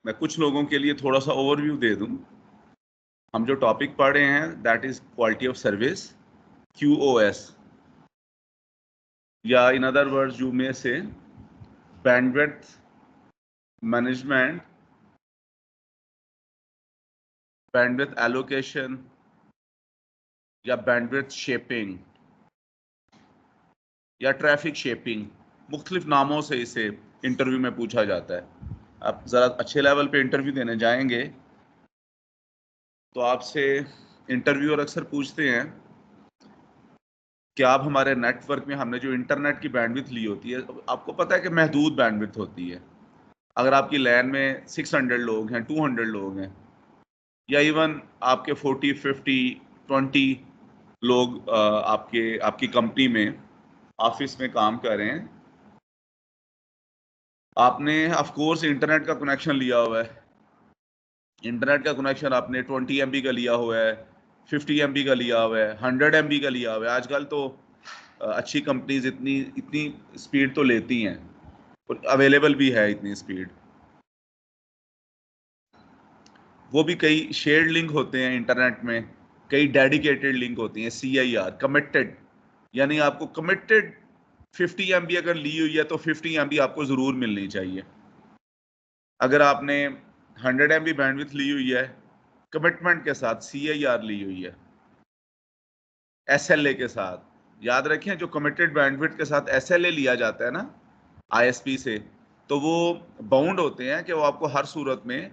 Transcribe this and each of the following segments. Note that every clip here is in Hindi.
मैं कुछ लोगों के लिए थोड़ा सा ओवरव्यू दे दूं। हम जो टॉपिक पढ़ रहे हैं that is quality of service, QoS, या in other words you may से बैंडविड्थ मैनेजमेंट, बैंडविड्थ एलोकेशन या बैंडविड्थ शेपिंग या ट्रैफिक शेपिंग, मुख्तलिफ नामों से इसे इंटरव्यू में पूछा जाता है। आप ज़रा अच्छे लेवल पे इंटरव्यू देने जाएंगे तो आपसे इंटरव्यूअर अक्सर पूछते हैं कि आप हमारे नेटवर्क में, हमने जो इंटरनेट की बैंडविड्थ ली होती है, आपको पता है कि महदूद बैंडविड्थ होती है। अगर आपकी लैन में 600 लोग हैं, 200 लोग हैं, या इवन आपके 40, 50, 20 लोग आपकी कंपनी में, ऑफिस में काम कर रहे हैं, आपने ऑफ कोर्स इंटरनेट का कनेक्शन लिया हुआ है। इंटरनेट का कनेक्शन आपने 20 MB का लिया हुआ है, 50 MB का लिया हुआ है, 100 MB का लिया हुआ है। आजकल तो अच्छी कंपनीज इतनी इतनी स्पीड तो लेती हैं और अवेलेबल भी है इतनी स्पीड। वो भी कई शेयर्ड लिंक होते हैं इंटरनेट में, कई डेडिकेटेड लिंक होती हैं, CIR, कमिटेड, यानी आपको कमिटेड 50 MB अगर ली हुई है तो 50 MB आपको ज़रूर मिलनी चाहिए। अगर आपने 100 MB बैंडविड्थ ली हुई है कमिटमेंट के साथ, CIR ली हुई है SLA के साथ, याद रखें जो कमिटेड बैंडविड्थ के साथ SLA लिया जाता है ना ISP से, तो वो बाउंड होते हैं कि वो आपको हर सूरत में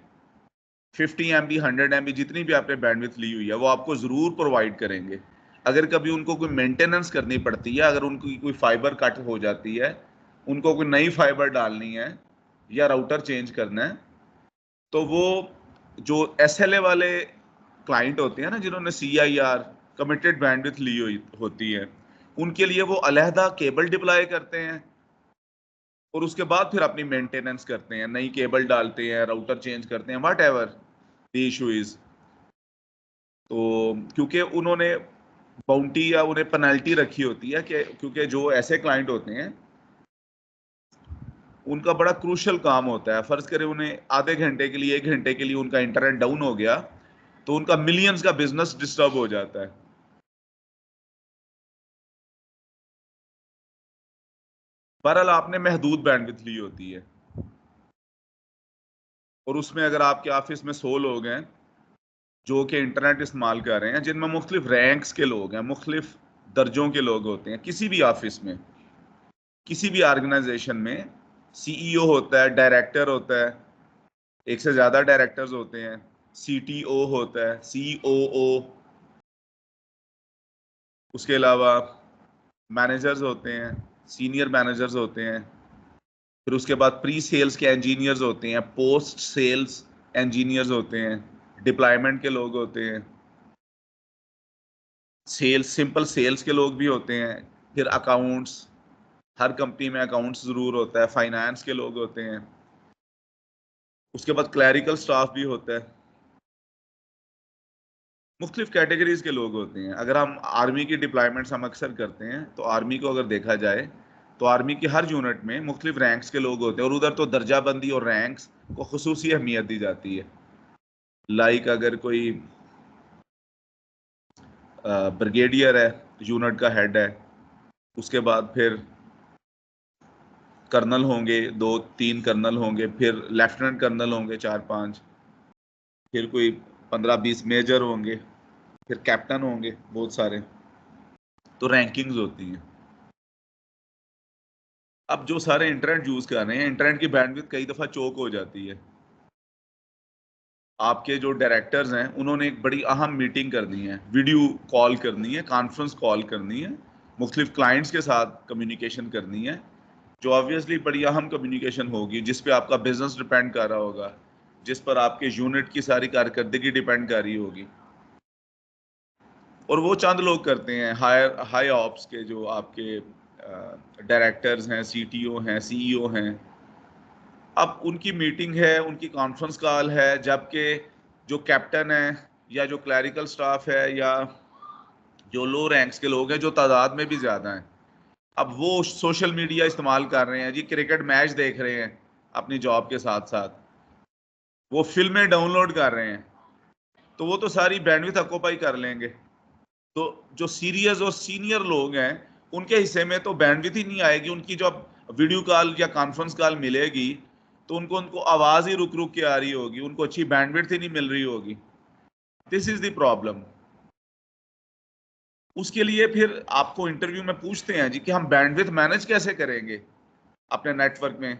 50 MB 100 MB जितनी भी आपने बैंडविड्थ ली हुई है वो आपको ज़रूर प्रोवाइड करेंगे। अगर कभी उनको कोई मेंटेनेंस करनी पड़ती है, अगर उनकी कोई फाइबर कट हो जाती है, उनको कोई नई फाइबर डालनी है या राउटर चेंज करना है, तो वो जो SLA वाले क्लाइंट होते हैं ना, जिन्होंने CIR कमिटेड बैंडविड्थ ली हुई होती है, उनके लिए वो अलहदा केबल डिप्लॉय करते हैं और उसके बाद फिर अपनी मेंटेनेंस करते हैं, नई केबल डालते हैं, राउटर चेंज करते हैं, what ever the issue is. तो क्योंकि उन्होंने बाउंटी या उन्हें पेनल्टी रखी होती है कि क्योंकि जो ऐसे क्लाइंट होते हैं उनका बड़ा क्रूशल काम होता है, फर्ज करें उन्हें आधे घंटे के लिए, 1 घंटे के लिए उनका इंटरनेट डाउन हो गया तो उनका मिलियंस का बिजनेस डिस्टर्ब हो जाता है। बहरहाल आपने महदूद बैंडविड्थ ली होती है और उसमें अगर आपके ऑफिस में 100 लोग हैं जो कि इंटरनेट इस्तेमाल कर रहे हैं, जिनमें मुख्तलिफ रैंक्स के लोग हैं, मुख्तलिफ दर्जों के लोग होते हैं, किसी भी ऑफिस में, किसी भी ऑर्गेनाइजेशन में CEO होता है, डायरेक्टर होता है, एक से ज्यादा डायरेक्टर्स होते हैं, CTO होता है, COO, उसके अलावा मैनेजर्स होते हैं, सीनियर मैनेजर्स होते हैं, फिर उसके बाद प्री सेल्स के इंजीनियर्स होते हैं, पोस्ट सेल्स इंजीनियर्स होते हैं, डिप्लॉयमेंट के लोग होते हैं, सेल्स, सिंपल सेल्स के लोग भी होते हैं, फिर अकाउंट्स, हर कंपनी में अकाउंट्स जरूर होता है, फाइनेंस के लोग होते हैं, उसके बाद क्लैरिकल स्टाफ भी होता है, मुख्तलिफ कैटेगरीज के लोग होते हैं। अगर हम आर्मी की डिप्लॉयमेंट्स हम अक्सर करते हैं तो आर्मी को अगर देखा जाए तो आर्मी की हर यूनिट में मुख्तलिफ रैंक्स के लोग होते हैं और उधर तो दर्जाबंदी और रैंक्स को खुसूसी अहमियत दी जाती है। लाइक अगर कोई ब्रिगेडियर है, यूनिट का हेड है, उसके बाद फिर कर्नल होंगे, 2-3 कर्नल होंगे, फिर लेफ्टिनेंट कर्नल होंगे 4-5, फिर कोई 15-20 मेजर होंगे, फिर कैप्टन होंगे बहुत सारे। तो रैंकिंग्स होती हैं। अब जो सारे इंटरनेट यूज कर रहे हैं, इंटरनेट की बैंडविड्थ कई दफा चोक हो जाती है। आपके जो डायरेक्टर्स हैं उन्होंने एक बड़ी अहम मीटिंग करनी है, वीडियो कॉल करनी है, कॉन्फ्रेंस कॉल करनी है, मुख्तलिफ क्लाइंट्स के साथ कम्युनिकेशन करनी है, जो ऑब्वियसली बड़ी अहम कम्युनिकेशन होगी, जिस पे आपका बिजनेस डिपेंड कर रहा होगा, जिस पर आपके यूनिट की सारी कारकर्दगी डिपेंड कर रही होगी। और वो चंद लोग करते हैं, हाई ऑप्स के जो आपके डायरेक्टर्स हैं, CTO हैं, CEO हैं। अब उनकी मीटिंग है, उनकी कॉन्फ्रेंस कॉल है, जबकि जो कैप्टन है या जो क्लैरिकल स्टाफ है या जो लो रैंक्स के लोग हैं, जो तादाद में भी ज्यादा हैं, अब वो सोशल मीडिया इस्तेमाल कर रहे हैं जी, क्रिकेट मैच देख रहे हैं अपनी जॉब के साथ साथ, वो फिल्में डाउनलोड कर रहे हैं, तो वो तो सारी बैंडविड्थ ऑक्यूपाई कर लेंगे। तो जो सीरियस और सीनियर लोग हैं उनके हिस्से में तो बैंडविड्थ ही नहीं आएगी। उनकी जो वीडियो कॉल या कॉन्फ्रेंस कॉल मिलेगी तो उनको उनको आवाज ही रुक रुक के आ रही होगी, उनको अच्छी बैंडविड्थ ही नहीं मिल रही होगी। This is the problem. उसके लिए फिर आपको इंटरव्यू में पूछते हैं जी कि हम बैंडविड्थ मैनेज कैसे करेंगे अपने नेटवर्क में,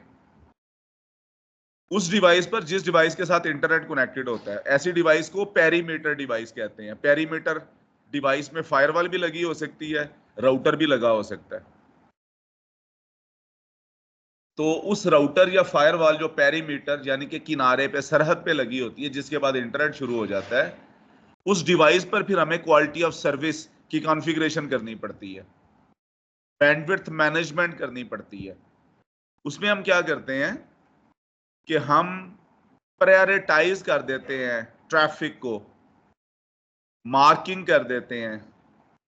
उस डिवाइस पर जिस डिवाइस के साथ इंटरनेट कनेक्टेड होता है। ऐसी डिवाइस को पेरीमीटर डिवाइस कहते हैं। पेरीमीटर डिवाइस में फायरवॉल भी लगी हो सकती है, राउटर भी लगा हो सकता है। तो उस राउटर या फायरवॉल जो पेरीमीटर यानी कि किनारे पे सरहद पे लगी होती है जिसके बाद इंटरनेट शुरू हो जाता है, उस डिवाइस पर फिर हमें क्वालिटी ऑफ सर्विस की कॉन्फ़िगरेशन करनी पड़ती है, बैंडविड्थ मैनेजमेंट करनी पड़ती है। उसमें हम क्या करते हैं कि हम प्रायोरिटाइज कर देते हैं ट्रैफिक को, मार्किंग कर देते हैं।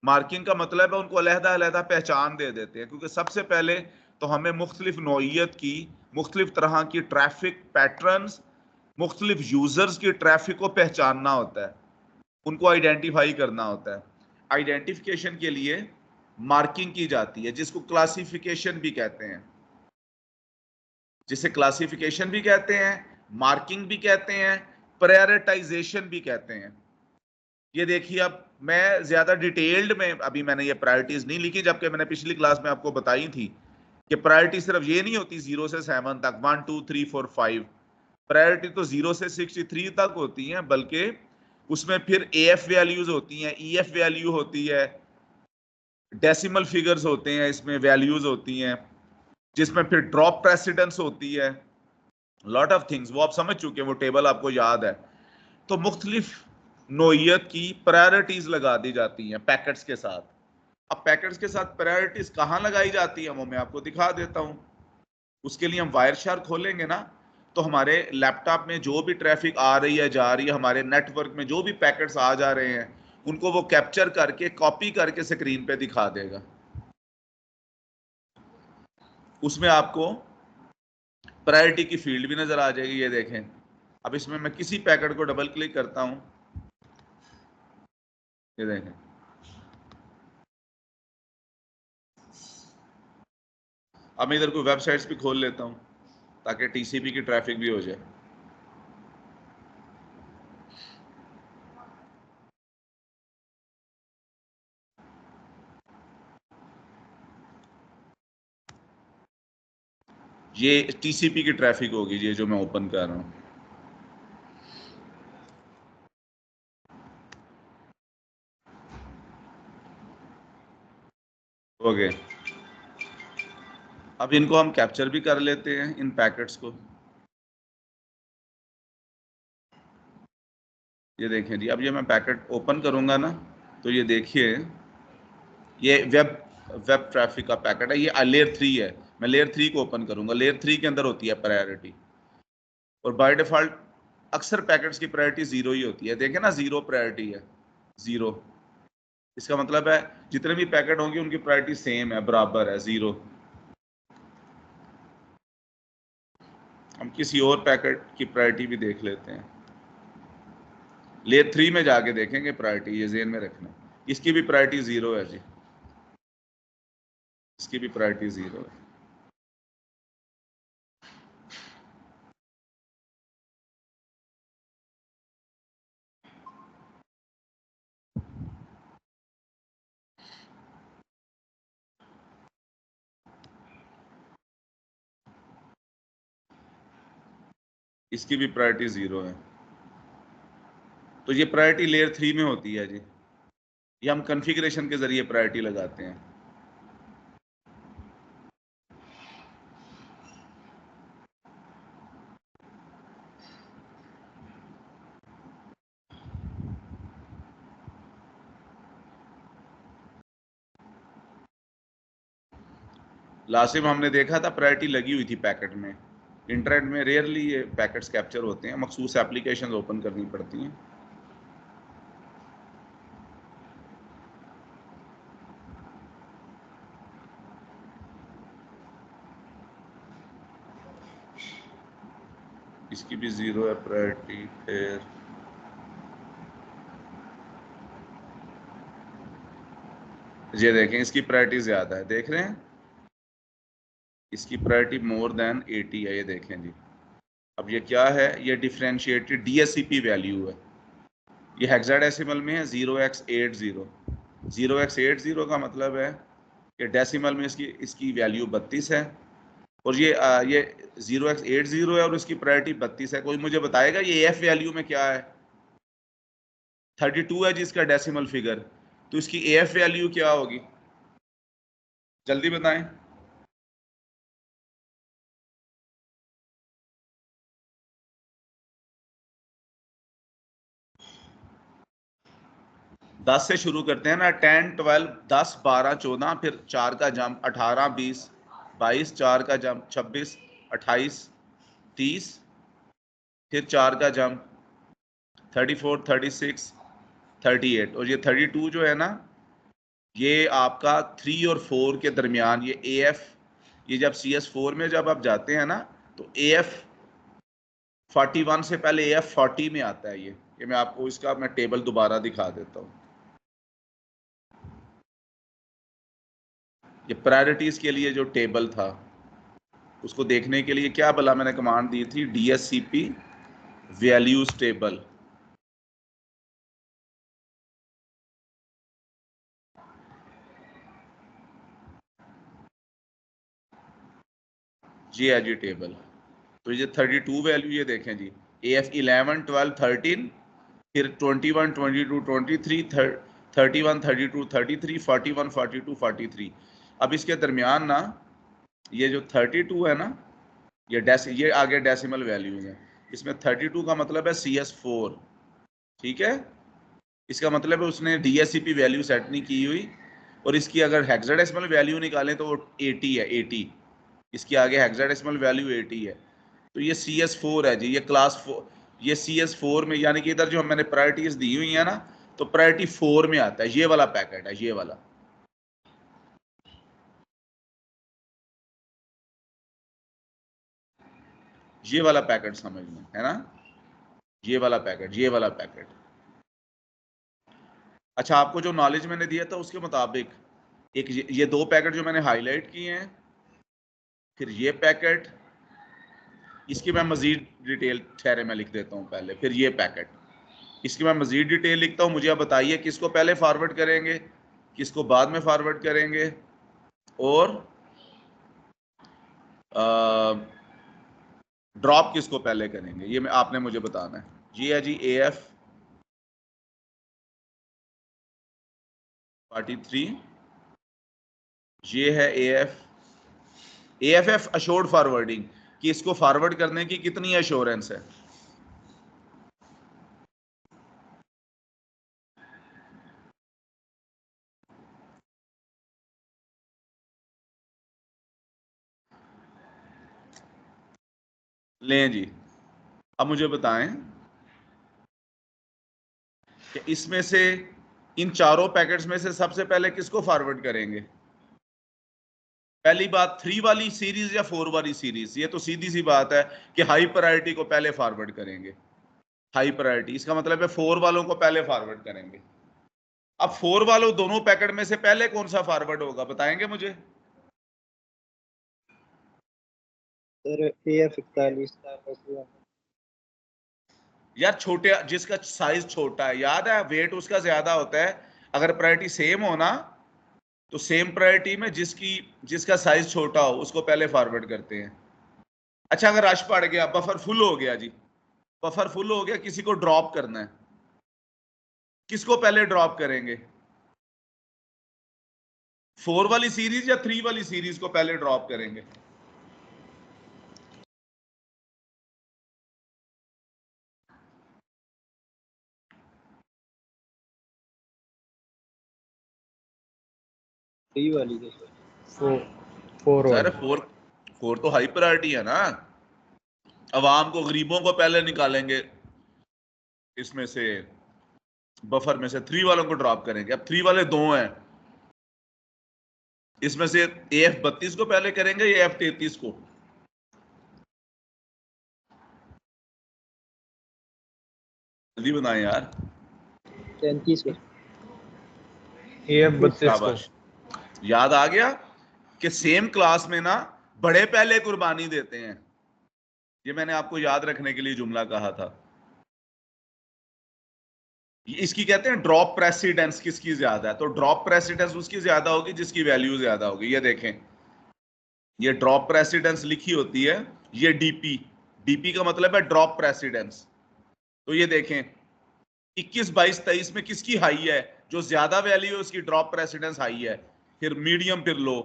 मार्किंग का मतलब है उनको अलहदा अलहदा पहचान दे देते हैं, क्योंकि सबसे पहले तो हमें मुख्तलिफ नौइयत की, मुख्तलिफ तरह की ट्रैफिक पैटर्न्स, मुख्तलिफ यूजर्स की ट्रैफिक को पहचानना होता है, उनको आइडेंटिफाई करना होता है। आइडेंटिफिकेशन के लिए मार्किंग की जाती है, जिसको क्लासिफिकेशन भी कहते हैं, जिसे क्लासिफिकेशन भी कहते हैं, मार्किंग भी कहते हैं, प्रायोरिटाइजेशन भी कहते हैं। ये देखिए, अब मैं ज्यादा डिटेल्ड में अभी मैंने ये प्रायोरिटीज नहीं लिखी, जबकि मैंने पिछली क्लास में आपको बताई थी कि प्रायोरिटी सिर्फ ये नहीं होती 0 से 7 तक, 1 2 3 4 5। प्रायोरिटी तो 0 से 63 तक होती है, बल्कि उसमें फिर AF वैल्यूज होती हैं, EF वैल्यू होती है, डेसिमल फिगर्स होते हैं, इसमें वैल्यूज होती हैं, जिसमें फिर ड्रॉप प्रेसिडेंस होती है, लॉट ऑफ थिंग्स। वो आप समझ चुके हैं, वो टेबल आपको याद है। तो मुख्तलिफ नोयत की प्रायोरिटीज लगा दी जाती हैं पैकेट्स के साथ। अब पैकेट्स के साथ प्रायोरिटीज कहाँ लगाई जाती है वो मैं आपको दिखा देता हूँ। उसके लिए हम वायर शार्क खोलेंगे ना, तो हमारे लैपटॉप में जो भी ट्रैफिक आ रही है जा रही है, हमारे नेटवर्क में जो भी पैकेट्स आ जा रहे हैं, उनको वो कैप्चर करके कॉपी करके स्क्रीन पे दिखा देगा। उसमें आपको प्रायोरिटी की फील्ड भी नजर आ जाएगी, ये देखें। अब इसमें मैं किसी पैकेट को डबल क्लिक करता हूं, ये देखें, अब मैं इधर कोई वेबसाइट्स भी खोल लेता हूं ताकि TCP की ट्रैफिक भी हो जाए। ये TCP की ट्रैफिक होगी, ये जो मैं ओपन कर रहा हूं। ओके, अब इनको हम कैप्चर भी कर लेते हैं, इन पैकेट्स को। ये देखें जी, अब ये मैं पैकेट ओपन करूंगा ना, तो ये देखिए, ये वेब ट्रैफिक का पैकेट है, ये लेयर 3 है। मैं लेयर 3 को ओपन करूंगा, लेयर 3 के अंदर होती है प्रायोरिटी, और बाय डिफॉल्ट अक्सर पैकेट्स की प्रायोरिटी 0 ही होती है। देखें ना, 0 प्रायोरिटी है, 0। इसका मतलब है जितने भी पैकेट होंगे उनकी प्रायोरिटी सेम है, बराबर है, 0। हम किसी और पैकेट की प्रायोरिटी भी देख लेते हैं, लेयर 3 में जाके देखेंगे प्रायोरिटी, ये जेन में रखना। इसकी भी प्रायोरिटी 0 है जी, इसकी भी प्रायोरिटी 0 है। इसकी भी प्रायोरिटी 0 है। तो ये प्रायोरिटी लेयर 3 में होती है जी, ये हम कॉन्फ़िगरेशन के जरिए प्रायोरिटी लगाते हैं। लासिम, हमने देखा था प्रायोरिटी लगी हुई थी पैकेट में। इंटरनेट में रेयरली ये पैकेट्स कैप्चर होते हैं, मखसूस एप्लीकेशन ओपन करनी पड़ती हैं। इसकी भी 0 है प्रायोरिटी। फिर ये देखें इसकी प्रायोरिटी ज्यादा है, देख रहे हैं, इसकी प्रायोरिटी मोर देन 80 है, ये देखें जी। अब ये क्या है, ये डिफरेंशिएटेड डीएससीपी वैल्यू है, ये हेक्साडेसिमल में है 0x80। 0x80 का मतलब है कि डेसिमल में इसकी वैल्यू 32 है, और ये 0x80 है और इसकी प्रायोरिटी 32 है। कोई मुझे बताएगा ये एफ वैल्यू में क्या है? 32 है जिसका डेसिमल फिगर, तो इसकी एफ वैल्यू क्या होगी, जल्दी बताएं। 10 से शुरू करते हैं ना, 10 12 10 12 14, फिर 4 का जंप 18 20 22, 4 का जंप 26 28 30, फिर 4 का जंप 34 36 38, और ये 32 जो है ना, ये आपका 3 और 4 के दरमियान, ये ए एफ, ये जब CS4 में जब आप जाते हैं ना, तो AF 41 से पहले AF 40 में आता है। ये मैं आपको इसका मैं टेबल दोबारा दिखा देता हूँ। ये प्रायोरिटीज के लिए जो टेबल था, उसको देखने के लिए क्या भला मैंने कमांड दी थी, DSCP वैल्यूज टेबल। जी है जी टेबल। तो ये 32 वैल्यू, ये देखें जी, AF 11 12 13, फिर 21 22 23 31 32 33 41 42 43। अब इसके दरमियान ना, ये जो 32 है ना, ये आगे डेसिमल वैल्यू है, इसमें 32 का मतलब है CS4, ठीक है। इसका मतलब है उसने DSCP वैल्यू सेट नहीं की हुई, और इसकी अगर हेक्साडेसिमल वैल्यू निकालें तो वो 80 है, 80, इसके आगे हेक्साडेसिमल वैल्यू 80 है। तो ये CS4 है जी, ये क्लास 4, ये CS4 में, यानी कि इधर जो मैंने प्रायोरिटीज दी हुई है ना, तो प्रायोरिटी 4 में आता है, ये वाला पैकेट है, ये वाला, ये वाला पैकेट समझ में है ना, ये वाला पैकेट, ये वाला पैकेट। अच्छा, आपको जो नॉलेज मैंने दिया था उसके मुताबिक, एक ये दो पैकेट जो मैंने हाईलाइट किए हैं, फिर ये पैकेट, इसकी मैं मजीद डिटेल ठहरे मैं लिख देता हूँ पहले, फिर ये पैकेट, इसकी मैं मजीद डिटेल लिखता हूँ। मुझे आप बताइए किसको पहले फॉरवर्ड करेंगे, किसको बाद में फॉरवर्ड करेंगे, और ड्रॉप किसको पहले करेंगे, ये मैं आपने मुझे बताना है। जी है जी, AF 43, ये है AFF अश्योर्ड फॉरवर्डिंग, कि इसको फॉरवर्ड करने की कितनी एश्योरेंस है। लें जी, अब मुझे बताएं कि इसमें से, इन चारों पैकेट्स में से सबसे पहले किसको फॉरवर्ड करेंगे। पहली बात, 3 वाली सीरीज या 4 वाली सीरीज, ये तो सीधी सी बात है कि हाई प्रायोरिटी को पहले फॉरवर्ड करेंगे। हाई प्रायोरिटी, इसका मतलब है 4 वालों को पहले फॉरवर्ड करेंगे। अब 4 वालों दोनों पैकेट में से पहले कौन सा फॉरवर्ड होगा, बताएंगे मुझे। Sir AF 41। यार छोटे, जिसका साइज छोटा है, याद है वेट उसका ज्यादा होता है, अगर प्रायोरिटी सेम हो ना, तो सेम प्रायोरिटी में जिसका साइज छोटा हो उसको पहले फॉरवर्ड करते हैं। अच्छा, अगर रश पड़ गया, बफर फुल हो गया जी, बफर फुल हो गया, किसी को ड्रॉप करना है, किसको पहले ड्रॉप करेंगे, 4 वाली सीरीज या 3 वाली सीरीज को पहले ड्रॉप करेंगे। थ्री वाली के सर, 4 सर वाली। 4 तो हाई प्रायोरिटी है ना, अवाम को, गरीबों को पहले निकालेंगे इसमें से, बफर में से 3 वालों को ड्रॉप करेंगे। अब 3 वाले दो हैं, इसमें से AF 32 को पहले करेंगे या AF 33 को। जल्दी बताएं यार। 33 को। AF 32 को। शाबाश, याद आ गया कि सेम क्लास में ना बड़े पहले कुर्बानी देते हैं। ये मैंने आपको याद रखने के लिए जुमला कहा था। इसकी कहते हैं ड्रॉप प्रेसिडेंस किसकी ज्यादा है, तो ड्रॉप प्रेसिडेंस उसकी ज्यादा होगी जिसकी वैल्यू ज्यादा होगी। ये देखें, ये ड्रॉप प्रेसिडेंस लिखी होती है, ये डीपी, डीपी का मतलब है ड्रॉप प्रेसिडेंस। तो ये देखें 21, 22, 23 में किसकी हाई है, जो ज्यादा वैल्यू है उसकी ड्रॉप प्रेसिडेंस हाई है, फिर मीडियम, फिर लो।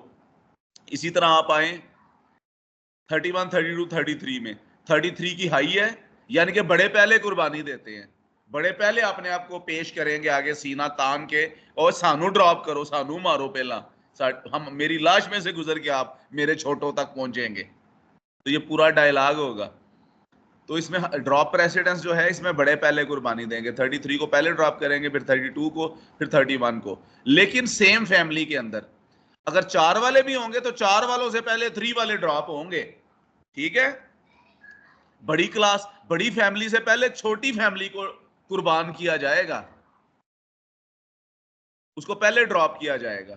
इसी तरह आप आए 31, 32, 33 में 33 की हाई है, यानी कि बड़े पहले कुर्बानी देते हैं, बड़े पहले अपने आप को पेश करेंगे आगे सीना तान के, और सानू ड्रॉप करो, सानू मारो पहला, हम मेरी लाश में से गुजर के आप मेरे छोटों तक पहुंचेंगे। तो ये पूरा डायलॉग होगा। तो इसमें ड्रॉप प्रेसिडेंस जो है, इसमें बड़े पहले कुर्बानी देंगे, 33 को पहले ड्रॉप करेंगे, फिर 32 को, फिर 31 को। लेकिन सेम फैमिली के अंदर अगर 4 वाले भी होंगे तो 4 वालों से पहले 3 वाले ड्रॉप होंगे। ठीक है, बड़ी क्लास, बड़ी फैमिली से पहले छोटी फैमिली को कुर्बान किया जाएगा, उसको पहले ड्रॉप किया जाएगा,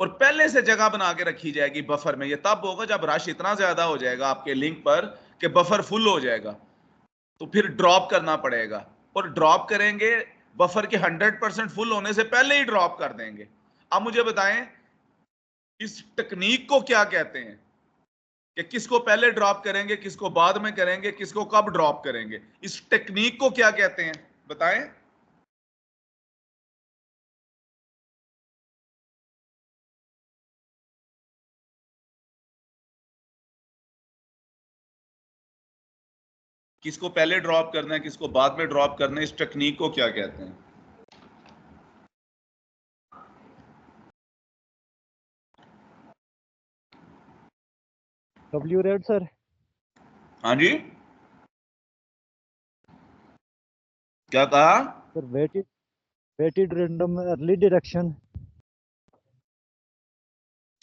और पहले से जगह बना के रखी जाएगी बफर में। ये तब होगा जब रश इतना ज्यादा हो जाएगा आपके लिंक पर कि बफर फुल हो जाएगा, तो फिर ड्रॉप करना पड़ेगा। और ड्रॉप करेंगे बफर के 100% फुल होने से पहले ही ड्रॉप कर देंगे। अब मुझे बताएं इस टेक्निक को क्या कहते हैं, कि किसको पहले ड्रॉप करेंगे, किसको बाद में करेंगे, किसको कब ड्रॉप करेंगे, इस टेक्निक को क्या कहते हैं बताएं। किसको पहले ड्रॉप करना है, किसको बाद में ड्रॉप करना है, इस टेक्निक को क्या कहते हैं। W RED sir. हाँ जी, क्या कहा। Sir weighted random early deduction.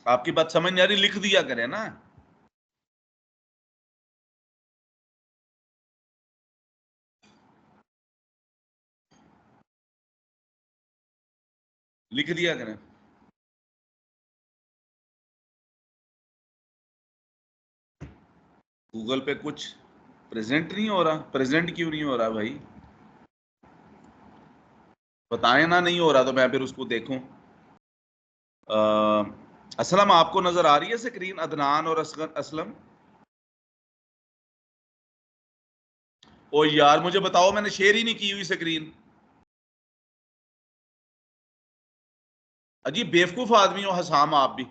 आपकी बात समझ नहीं आ रही, लिख दिया करें ना। लिख दिया करें। गूगल पे कुछ प्रेजेंट नहीं हो रहा, प्रेजेंट क्यों नहीं हो रहा भाई, बताएं ना, नहीं हो रहा तो मैं फिर उसको देखूं। असलम, आपको नजर आ रही है स्क्रीन, अदनान और असलम। ओ यार मुझे बताओ, मैंने शेयर ही नहीं की हुई स्क्रीन। अजीब बेवकूफ आदमी हो हसाम आप भी।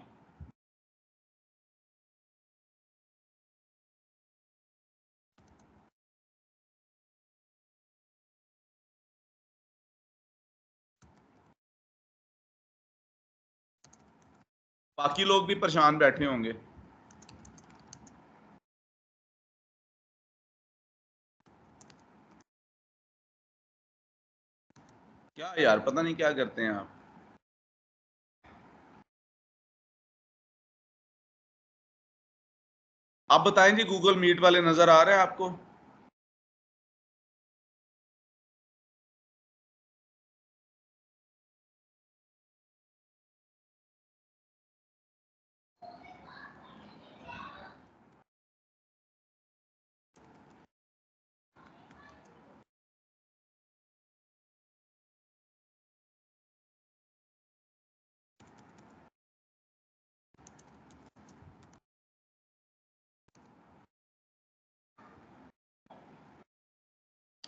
बाकी लोग भी परेशान बैठे होंगे। क्या यार, पता नहीं क्या करते हैं आप। आप बताएं जी, गूगल मीट वाले नजर आ रहे हैं आपको।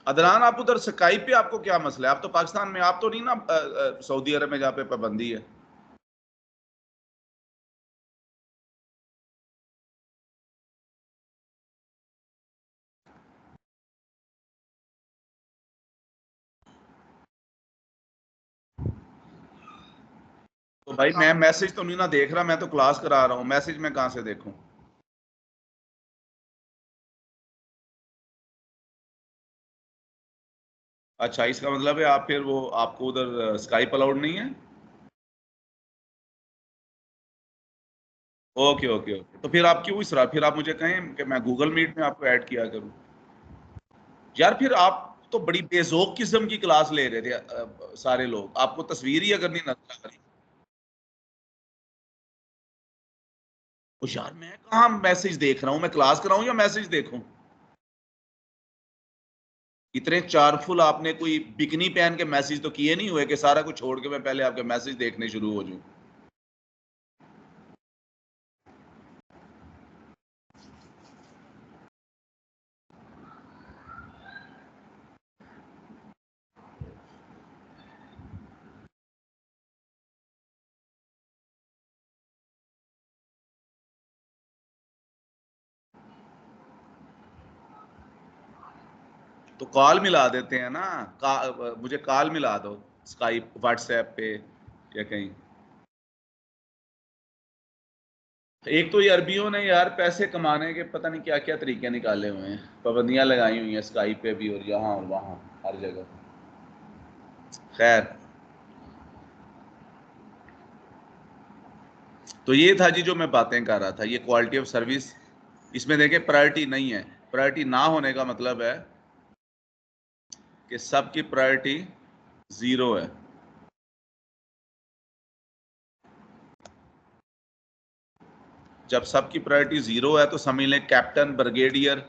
अदनान, आप उधर स्काइप पे आपको क्या मसला है, आप तो पाकिस्तान में, आप तो नहीं ना सऊदी अरब में जहाँ पे पाबंदी है। तो भाई मैं मैसेज तो नहीं ना देख रहा, मैं तो क्लास करा रहा हूँ, मैसेज मैं कहाँ से देखूं। अच्छा, इसका मतलब है आप फिर वो, आपको उधर स्काइप अलाउड नहीं है। ओके ओके ओके, तो फिर आप क्यों इस रहा, फिर आप मुझे कहें कि मैं गूगल मीट में आपको ऐड किया करूं। यार फिर आप तो बड़ी बेजोक किस्म की क्लास ले रहे थे सारे लोग, आपको तस्वीर ही अगर नहीं नजर आ रही। तो यार मैं कहाँ मैसेज देख रहा हूं, मैं क्लास कराऊं या मैसेज देखूं? इतने चारफुल आपने कोई बिकनी पहन के मैसेज तो किए नहीं हुए कि सारा कुछ छोड़ के मैं पहले आपके मैसेज देखने शुरू हो जाऊं। तो कॉल मिला देते हैं ना, मुझे कॉल मिला दो स्काइप व्हाट्सएप पे या कहीं। एक तो ये अरबियों ने यार पैसे कमाने के पता नहीं क्या क्या तरीके निकाले हुए हैं, पाबंदियां लगाई हुई हैं स्काइप पे भी और यहाँ और वहाँ हर जगह। खैर, तो ये था जी जो मैं बातें कर रहा था, ये क्वालिटी ऑफ सर्विस। इसमें देखें प्रायोरिटी नहीं है, प्रायोरिटी ना होने का मतलब है कि सबकी प्रायोरिटी जीरो है। जब सबकी प्रायोरिटी जीरो है तो समझ लें कैप्टन ब्रिगेडियर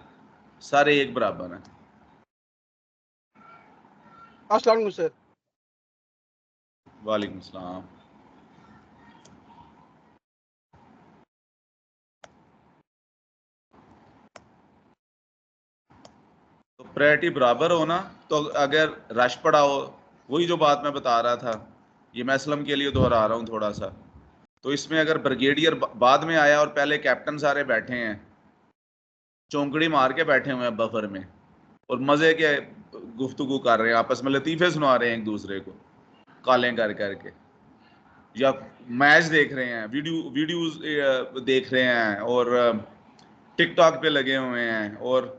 सारे एक बराबर हैं। अस्सलाम वालेकुम सर। वालेकुम सलाम। तो प्रायोरिटी बराबर हो ना, तो अगर रश पड़ा हो, वही जो बात मैं बता रहा था, ये मैं असलम के लिए दोहरा रहा हूँ थोड़ा सा। तो इसमें अगर ब्रिगेडियर बाद में आया और पहले कैप्टन सारे बैठे हैं, चौंकड़ी मार के बैठे हुए हैं बफर में और मजे के गुफ्तगू कर रहे हैं, आपस में लतीफे सुना रहे हैं एक दूसरे को कॉलें कर करके, या मैच देख रहे हैं, वीडियोस देख रहे हैं और टिकटॉक पे लगे हुए हैं और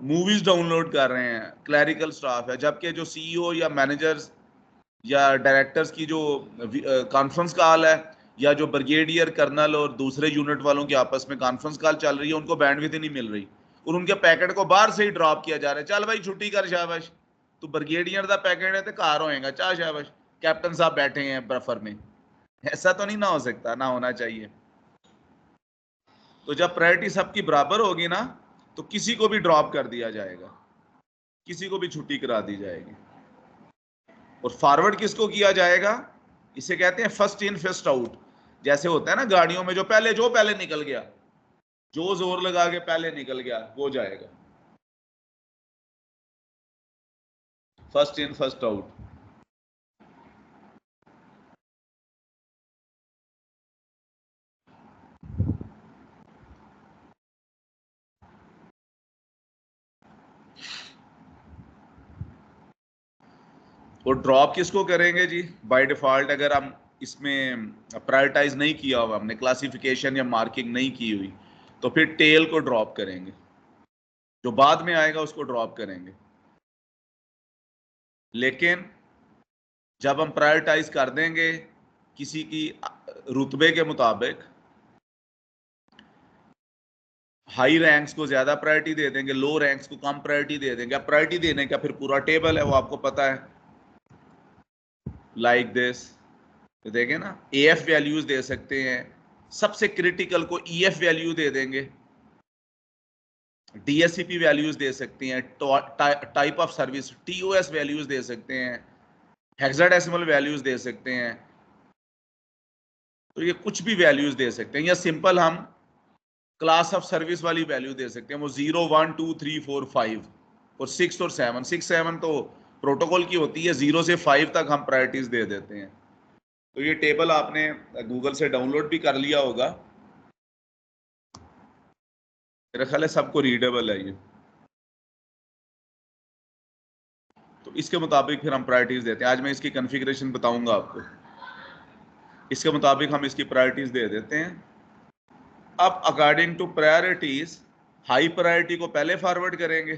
मूवीज डाउनलोड कर रहे हैं, क्लैरिकल स्टाफ है। जबकि जो सीईओ या मैनेजर्स या डायरेक्टर्स की जो कॉन्फ्रेंस कॉल है, या जो ब्रिगेडियर कर्नल और दूसरे यूनिट वालों की आपस में कॉन्फ्रेंस कॉल चल रही है, उनको बैंडविड्थ ही नहीं मिल रही और उनके पैकेट को बाहर से ही ड्रॉप किया जा रहा है। चल भाई छुट्टी कर शाबाश, तो ब्रिगेडियर का पैकेट है तो कार होएगा, चाह शाबाश कैप्टन साहब बैठे हैं बफर में। ऐसा तो नहीं ना हो सकता, ना होना चाहिए। तो जब प्रायोरिटी सबकी बराबर होगी ना, तो किसी को भी ड्रॉप कर दिया जाएगा, किसी को भी छुट्टी करा दी जाएगी। और फॉरवर्ड किसको किया जाएगा? इसे कहते हैं फर्स्ट इन फर्स्ट आउट। जैसे होता है ना गाड़ियों में, जो पहले निकल गया, जो जोर लगा के पहले निकल गया वो जाएगा। First in first out. और ड्रॉप किसको करेंगे जी? बाय डिफॉल्ट अगर हम इसमें प्रायोरिटाइज नहीं किया हुआ, हमने क्लासिफिकेशन या मार्किंग नहीं की हुई, तो फिर टेल को ड्रॉप करेंगे, जो बाद में आएगा उसको ड्रॉप करेंगे। लेकिन जब हम प्रायोरिटाइज कर देंगे किसी की रुतबे के मुताबिक, हाई रैंक्स को ज्यादा प्रायोरिटी दे देंगे, लो रैंक्स को कम प्रायोरिटी दे देंगे। अब प्रायोरिटी देने का फिर पूरा टेबल है, वो आपको पता है, लाइक दिस। तो देखें ना, एएफ वैल्यूज दे सकते हैं, सबसे क्रिटिकल को ईएफ वैल्यू दे देंगे, डीएससीपी वैल्यूज दे सकते हैं, type of service TOS values दे सकते हैं, हेक्साडेसिमल वैल्यूज दे सकते हैं। तो ये कुछ भी वैल्यूज दे सकते हैं, या सिंपल हम क्लास ऑफ सर्विस वाली वैल्यू दे सकते हैं, वो 0 1 2 3 4 5 और 6 और 7। 6 7 तो प्रोटोकॉल की होती है, 0 से 5 तक हम प्रायोरिटीज दे देते हैं। तो ये टेबल आपने गूगल से डाउनलोड भी कर लिया होगा, मेरा ख्याल है सबको रीडेबल है ये। तो इसके मुताबिक फिर हम प्रायोरिटीज देते हैं। आज मैं इसकी कॉन्फ़िगरेशन बताऊंगा आपको, इसके मुताबिक हम इसकी प्रायोरिटीज दे देते हैं। अब according to priorities, high priority को पहले फॉरवर्ड करेंगे।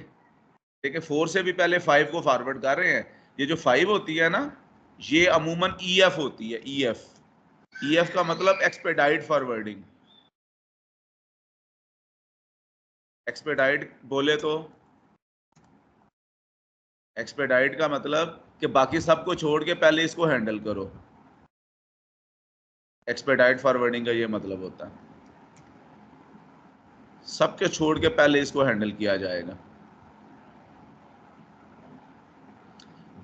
देखिए 4 से भी पहले 5 को फॉरवर्ड कर रहे हैं। ये जो 5 होती है ना, ये अमूमन ईएफ होती है। ईएफ का मतलब एक्सपेडाइट फॉरवर्डिंग। एक्सपेडाइट बोले तो एक्सपेडाइट का मतलब कि बाकी सबको छोड़ के पहले इसको हैंडल करो। एक्सपेडाइट फॉरवर्डिंग का ये मतलब होता है, सबके छोड़ के पहले इसको हैंडल किया जाएगा।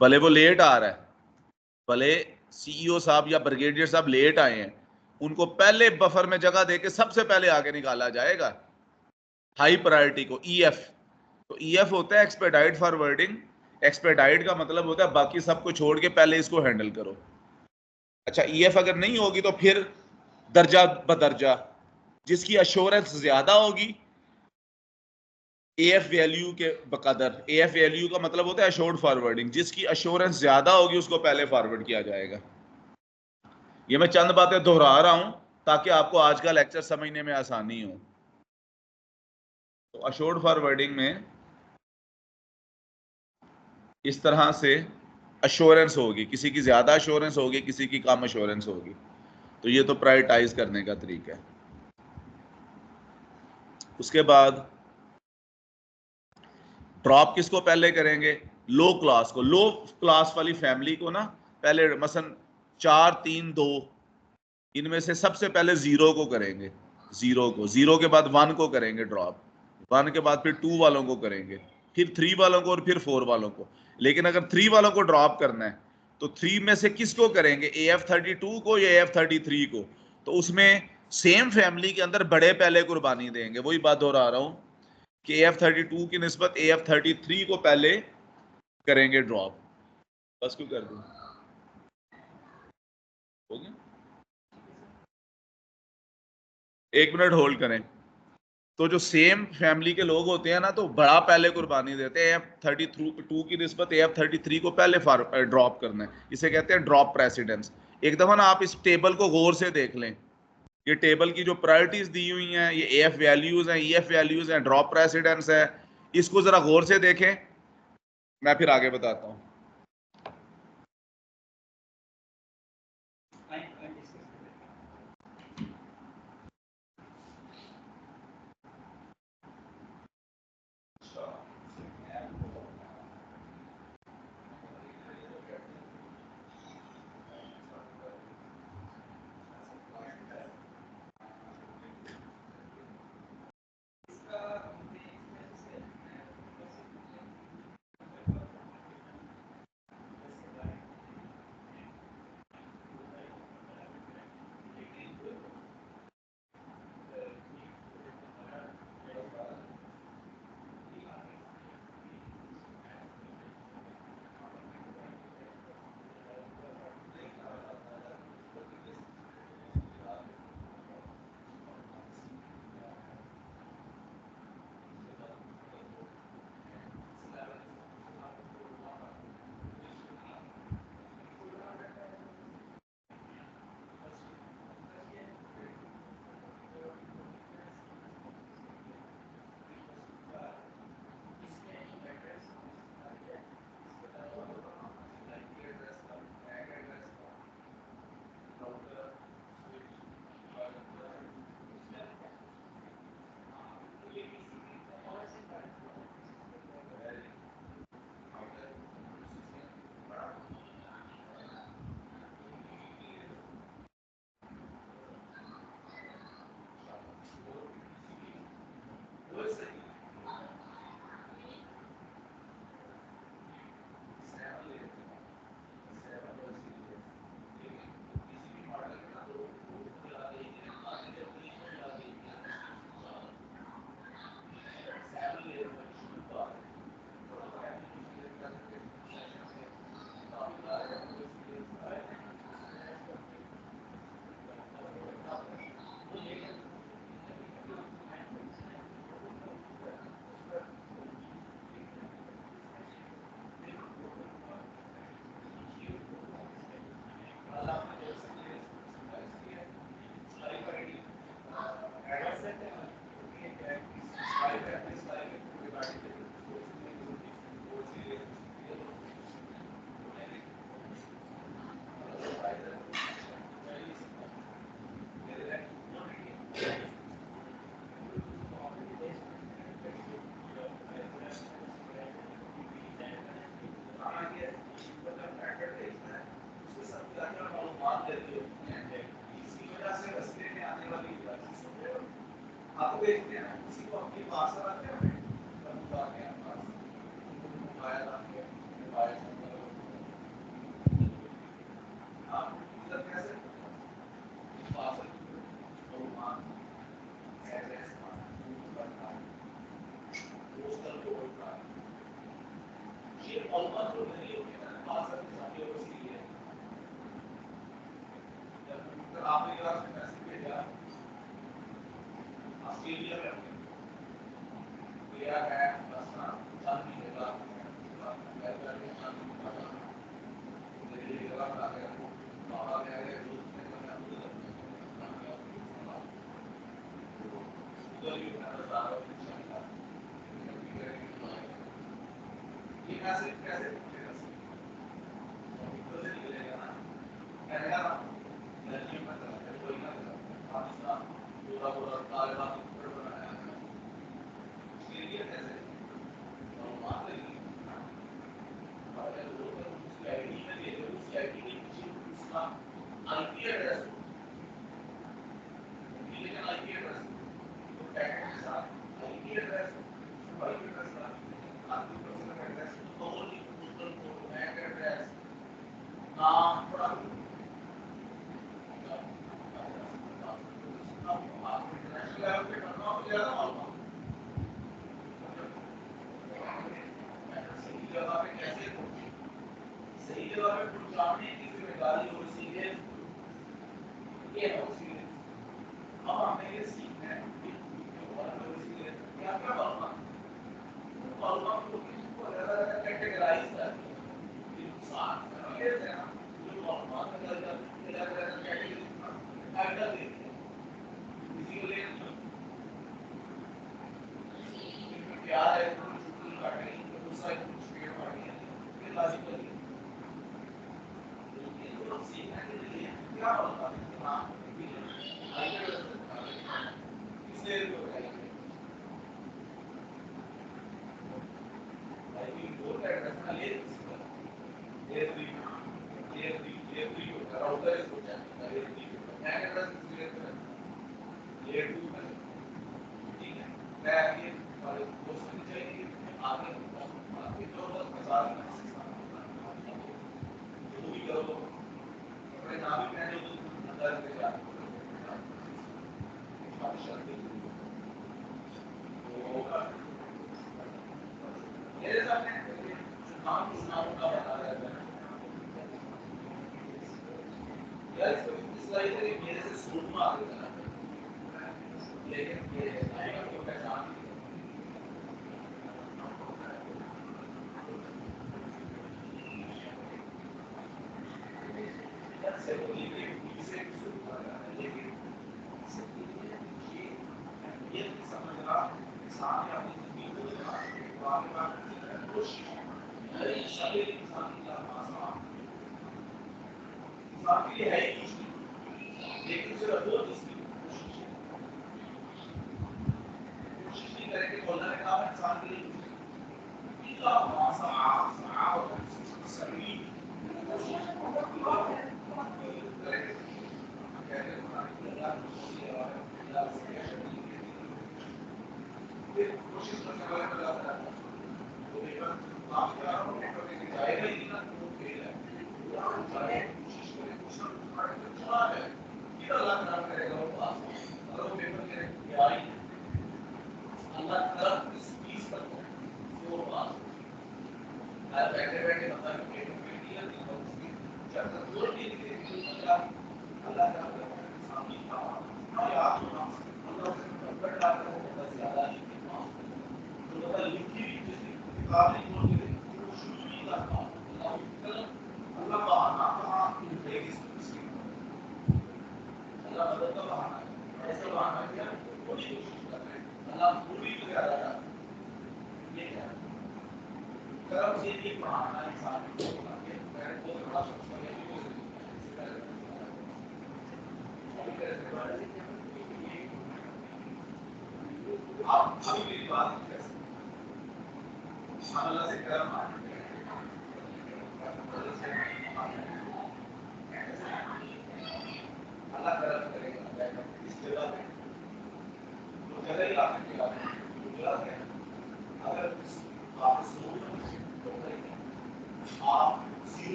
भले वो लेट आ रहा है, भले सीईओ साहब या ब्रिगेडियर साहब लेट आए हैं, उनको पहले बफर में जगह देके सबसे पहले आगे निकाला जाएगा हाई प्रायोरिटी को, ईएफ। तो ईएफ होता है एक्सपेडाइट फॉरवर्डिंग। एक्सपेडाइट का मतलब होता है बाकी सबको छोड़ के पहले इसको हैंडल करो। अच्छा, ईएफ अगर नहीं होगी तो फिर दर्जा बदर्जा, जिसकी अश्योरेंस ज्यादा होगी एएफ वैल्यू के बकदर। एएफ वैल्यू का मतलब होता है अश्योर्ड फॉरवर्डिंग, जिसकी अश्योरेंस ज्यादा होगी उसको पहले फॉरवर्ड किया जाएगा। ये मैं चंद बातें दोहरा रहा हूं ताकि आपको आज का लेक्चर समझने में आसानी हो। तो अश्योर्ड फॉरवर्डिंग में इस तरह से अश्योरेंस होगी, किसी की ज्यादा अश्योरेंस होगी, किसी की कम अश्योरेंस होगी। तो ये तो प्रायोरिटाइज करने का तरीका है। उसके बाद ड्रॉप किसको पहले करेंगे? लो क्लास को। लो क्लास वाली फैमिली को ना पहले, मसलन 4 3 2, इनमें से सबसे पहले 0 को करेंगे। 0 को, 0 के बाद 1 को करेंगे ड्रॉप, 1 के बाद फिर 2 वालों को करेंगे, फिर 3 वालों को और फिर 4 वालों को। लेकिन अगर 3 वालों को ड्रॉप करना है तो 3 में से किसको करेंगे? AF32 को या AF33 को? तो उसमें सेम फैमिली के अंदर बड़े पहले कुर्बानी देंगे। वही बात दोहरा रहा हूं कि AF32 की निस्बत AF33 को पहले करेंगे ड्रॉप। बस क्यों कर दूं? हो गया? 1 मिनट होल्ड करें। तो जो सेम फैमिली के लोग होते हैं ना, तो बड़ा पहले कुर्बानी देते हैं। AF32 की निस्बत AF33 को पहले ड्रॉप करना है, इसे कहते हैं ड्रॉप प्रेसिडेंस। एक दफा ना आप इस टेबल को गौर से देख लें। ये टेबल की जो प्रायोरिटीज दी हुई हैं, ये AF वैल्यूज हैं, EF वैल्यूज हैं, ड्रॉप प्रेसिडेंस है। इसको जरा गौर से देखें, मैं फिर आगे बताता हूं।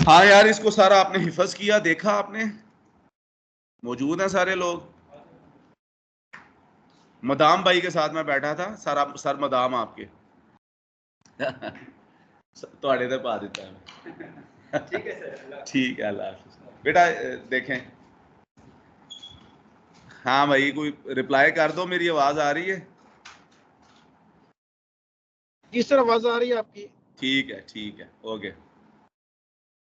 हाँ यार, इसको सारा आपने हिफज किया, देखा आपने? मौजूद हैं सारे लोग? मदाम भाई के साथ मैं बैठा था, सर मदाम आपके थोड़े तो पा देता है। ठीक है सर, ठीक है, अल्लाह हाफिज़ बेटा। देखें, हाँ भाई, कोई रिप्लाई कर दो, मेरी आवाज आ रही है? जी सर, आवाज आ रही है आपकी। ठीक है, ठीक है, ओके।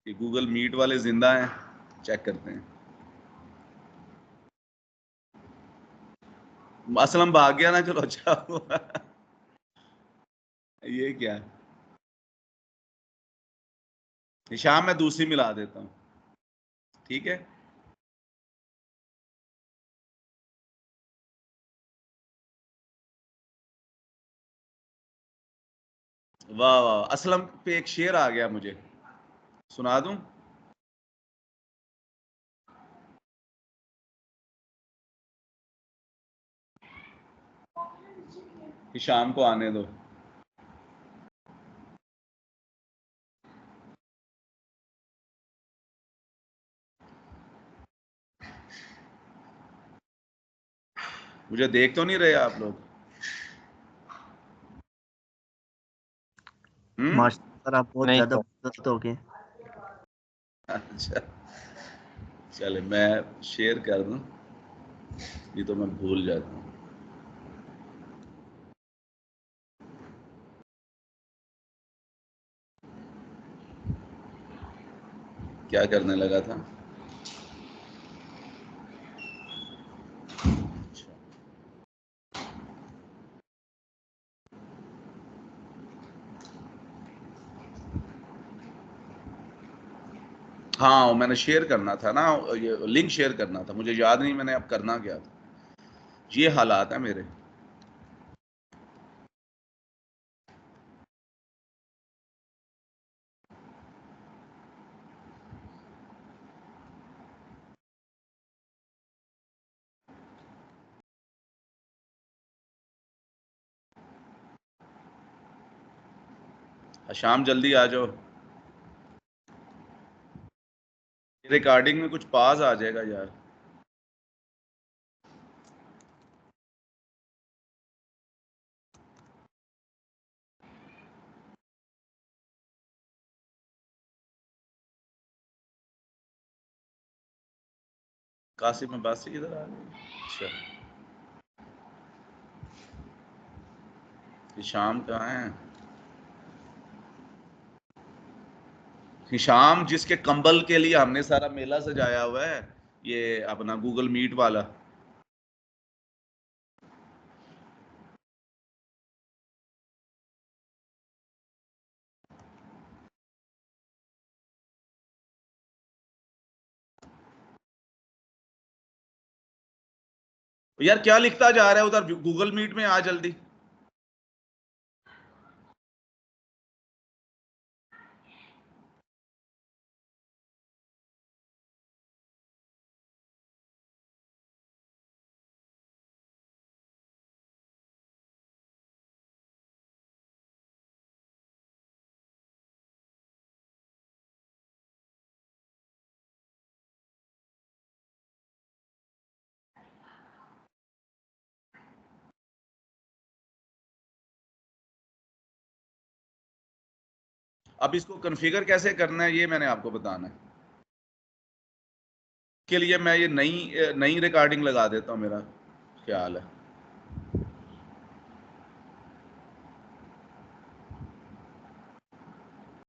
ये गूगल मीट वाले जिंदा हैं, चेक करते हैं। असलम भाग गया ना, चलो अच्छा हुआ। ये क्या है? निशान मैं दूसरी मिला देता हूँ, ठीक है। वाह वाह, असलम पे एक शेर आ गया, मुझे सुना दूं? शाम को आने दो। मुझे देख तो नहीं रहे आप लोग? सर आप बहुत ज्यादा खूबसूरत हो गए। अच्छा, चले मैं शेयर कर दूं, ये तो मैं भूल जाता हूँ। क्या करने लगा था? हाँ, मैंने शेयर करना था ना, ये लिंक शेयर करना था, मुझे याद नहीं मैंने अब करना क्या था। ये हालात है मेरे। शाम जल्दी आ जाओ, रिकॉर्डिंग में कुछ पास आ जाएगा यार। कासिम अब्बासी इधर आ गए। अच्छा, शाम कहाँ है? हिशाम, जिसके कंबल के लिए हमने सारा मेला सजाया हुआ है, ये अपना गूगल मीट वाला। यार क्या लिखता जा रहा है उधर? गूगल मीट में आ जल्दी। अब इसको कॉन्फ़िगर कैसे करना है, ये मैंने आपको बताना है। के लिए मैं ये नई नई रिकॉर्डिंग लगा देता हूँ, मेरा ख्याल है।